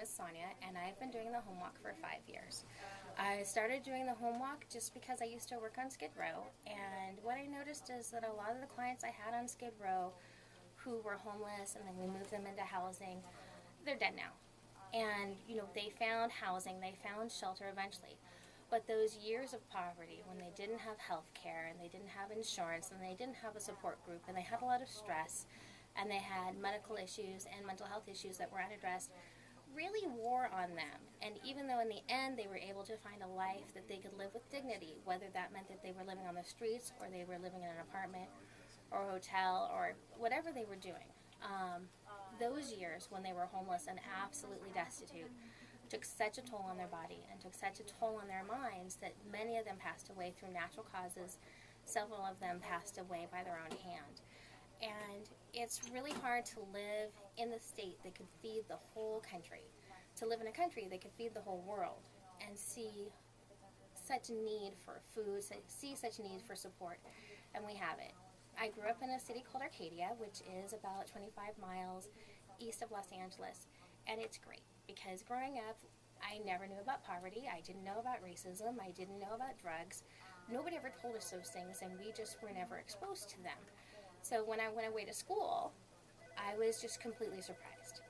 is Sonya, and I've been doing the HomeWalk for 5 years. I started doing the HomeWalk just because I used to work on Skid Row, and what I noticed is that a lot of the clients I had on Skid Row who were homeless and then we moved them into housing, they're dead now. And, they found housing, they found shelter eventually. But those years of poverty, when they didn't have health care and they didn't have insurance and they didn't have a support group and they had a lot of stress and they had medical issues and mental health issues that were unaddressed, really wore on them. And even though in the end they were able to find a life that they could live with dignity, whether that meant that they were living on the streets or they were living in an apartment or a hotel or whatever they were doing, those years when they were homeless and absolutely destitute took such a toll on their body and took such a toll on their minds that many of them passed away through natural causes. Several of them passed away by their own hand. And it's really hard to live in the state that could feed the whole country, to live in a country that could feed the whole world and see such need for food, see such need for support, and we have it. I grew up in a city called Arcadia, which is about 25 miles east of Los Angeles, and it's great because growing up, I never knew about poverty, I didn't know about racism, I didn't know about drugs. Nobody ever told us those things, and we just were never exposed to them. So when I went away to school, I was just completely surprised.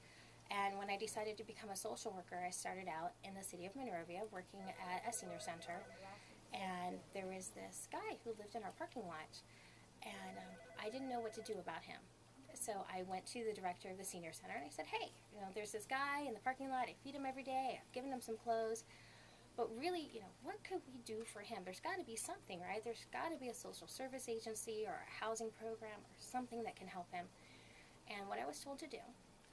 And when I decided to become a social worker, I started out in the city of Monrovia working at a senior center, and there was this guy who lived in our parking lot, and I didn't know what to do about him. So I went to the director of the senior center and I said, hey, there's this guy in the parking lot. I feed him every day. I've given him some clothes. But really, what could we do for him? There's got to be something, right? There's got to be a social service agency or a housing program or something that can help him. And what I was told to do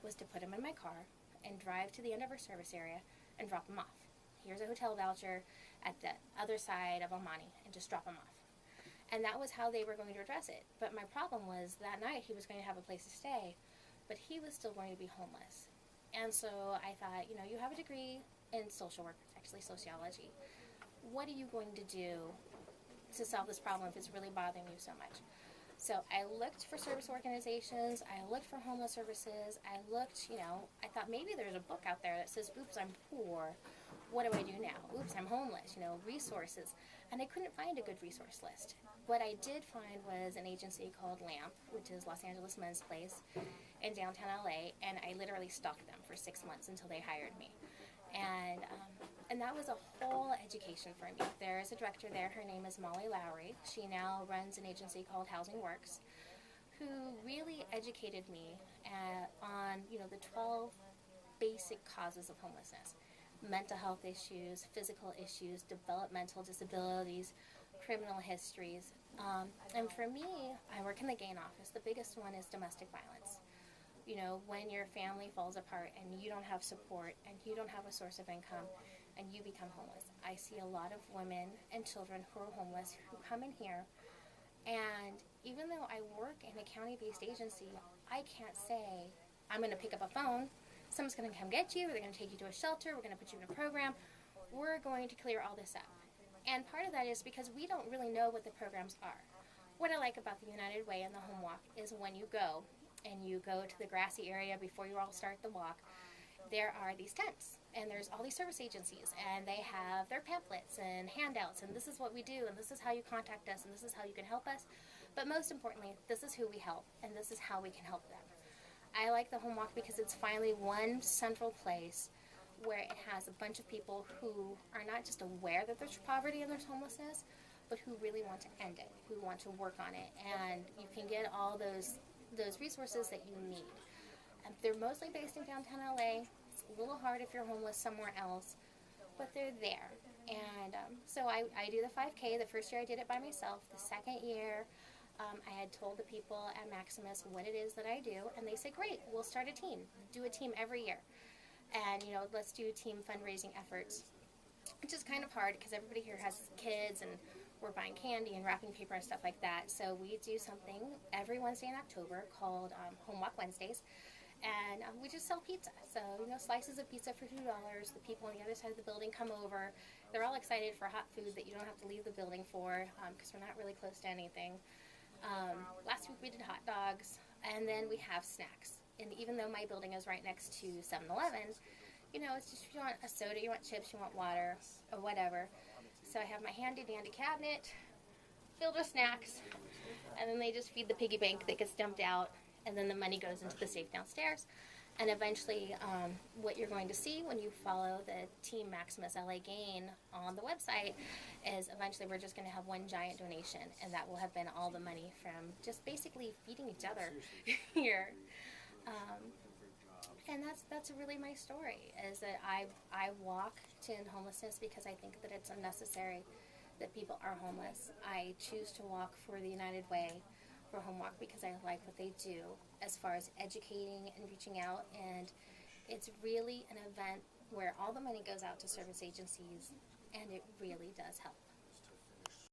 was to put him in my car and drive to the end of our service area and drop him off. Here's a hotel voucher at the other side of Almani, and just drop him off. And that was how they were going to address it. But my problem was that night he was going to have a place to stay, but he was still going to be homeless. And so I thought, you have a degree in social work, actually sociology. What are you going to do to solve this problem if it's really bothering you so much? So I looked for service organizations, I looked for homeless services, I looked, I thought maybe there's a book out there that says, oops, I'm poor, what do I do now? Oops, I'm homeless, resources. And I couldn't find a good resource list. What I did find was an agency called LAMP, which is Los Angeles Men's Place, in downtown LA, and I literally stalked them for 6 months until they hired me. And that was a whole education for me. There is a director there, her name is Molly Lowry. She now runs an agency called Housing Works, who really educated me on, the 12 basic causes of homelessness. Mental health issues, physical issues, developmental disabilities, criminal histories. And for me, I work in the Gain office. The biggest one is domestic violence. When your family falls apart and you don't have support and you don't have a source of income and you become homeless. I see a lot of women and children who are homeless who come in here, and even though I work in a county-based agency, I can't say, I'm going to pick up a phone, someone's going to come get you, or they're going to take you to a shelter, we're going to put you in a program, we're going to clear all this up. And part of that is because we don't really know what the programs are. What I like about the United Way and the HomeWalk is when you go, and you go to the grassy area before you all start the walk, there are these tents, and there's all these service agencies, and they have their pamphlets and handouts, and this is what we do, and this is how you contact us, and this is how you can help us. But most importantly, this is who we help, and this is how we can help them. I like the HomeWalk because it's finally one central place where it has a bunch of people who are not just aware that there's poverty and there's homelessness, but who really want to end it, who want to work on it, and you can get all those resources that you need. They're mostly based in downtown LA. It's a little hard if you're homeless somewhere else, but they're there. And so I do the 5K. The first year I did it by myself. The second year I had told the people at Maximus what it is that I do, and they said, great, we'll start a team. Do a team every year. And, let's do team fundraising efforts, which is kind of hard because everybody here has kids and we're buying candy and wrapping paper and stuff like that. So we do something every Wednesday in October called HomeWalk Wednesdays. And we just sell pizza. So, slices of pizza for $2. The people on the other side of the building come over. They're all excited for hot food that you don't have to leave the building for because we're not really close to anything. Last week we did hot dogs, and then we have snacks. And even though my building is right next to 7-Eleven, you know, it's just, you want a soda, you want chips, you want water, or whatever. So I have my handy dandy cabinet filled with snacks, and then they just feed the piggy bank that gets dumped out, and then the money goes into the safe downstairs. And eventually, what you're going to see when you follow the Team Maximus Gain on the website is eventually we're just going to have one giant donation, and that will have been all the money from just basically feeding each other here. And that's really my story, is that I walk to end homelessness because I think that it's unnecessary that people are homeless. I choose to walk for the United Way, for HomeWalk, because I like what they do as far as educating and reaching out, and it's really an event where all the money goes out to service agencies, and it really does help.